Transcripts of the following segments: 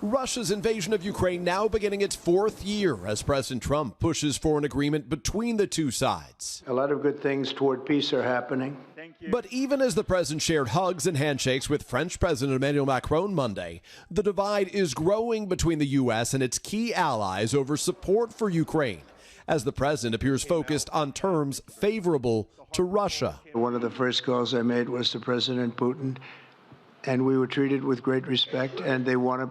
Russia's invasion of Ukraine now beginning its fourth year as President Trump pushes for an agreement between the two sides. A lot of good things toward peace are happening. But even as the president shared hugs and handshakes with French President Emmanuel Macron Monday, the divide is growing between the U.S. and its key allies over support for Ukraine, as the president appears focused on terms favorable to Russia. One of the first calls I made was to President Putin, and we were treated with great respect, and they want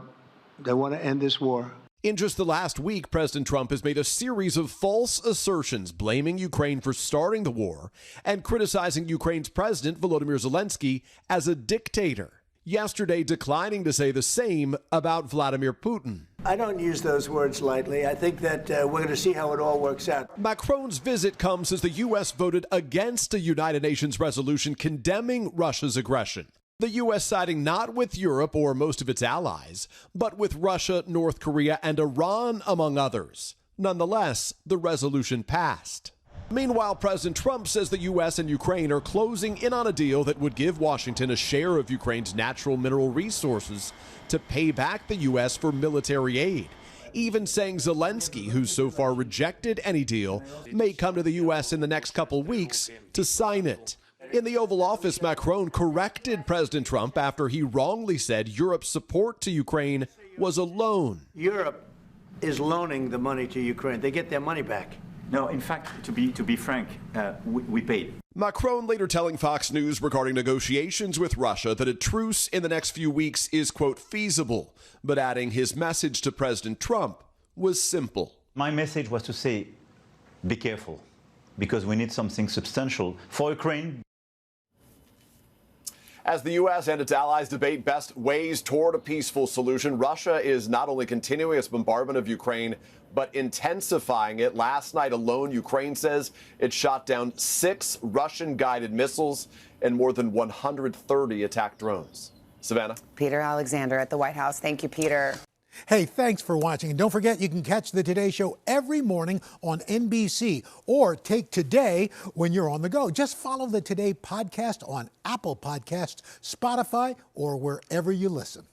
to end this war. In just the last week, President Trump has made a series of false assertions blaming Ukraine for starting the war and criticizing Ukraine's president, Volodymyr Zelensky, as a dictator. Yesterday, declining to say the same about Vladimir Putin. I don't use those words lightly. I think that we're going to see how it all works out. Macron's visit comes as the U.S. voted against a United Nations resolution condemning Russia's aggression. The U.S. siding not with Europe or most of its allies, but with Russia, North Korea, and Iran, among others. Nonetheless, the resolution passed. Meanwhile, President Trump says the U.S. and Ukraine are closing in on a deal that would give Washington a share of Ukraine's natural mineral resources to pay back the U.S. for military aid, even saying Zelensky, who's so far rejected any deal, may come to the U.S. in the next couple weeks to sign it. In the Oval Office, Macron corrected President Trump after he wrongly said Europe's support to Ukraine was a loan. Europe is loaning the money to Ukraine. They get their money back. No, in fact, to be frank, we paid. Macron later telling Fox News regarding negotiations with Russia that a truce in the next few weeks is, quote, feasible, but adding his message to President Trump was simple. My message was to say, be careful, because we need something substantial for Ukraine. As the U.S. and its allies debate best ways toward a peaceful solution, Russia is not only continuing its bombardment of Ukraine, but intensifying it. Last night alone, Ukraine says it shot down 6 Russian-guided missiles and more than 130 attack drones. Savannah? Peter Alexander at the White House. Thank you, Peter. Hey, thanks for watching. And don't forget, you can catch the Today Show every morning on NBC or take Today when you're on the go. Just follow the Today podcast on Apple Podcasts, Spotify, or wherever you listen.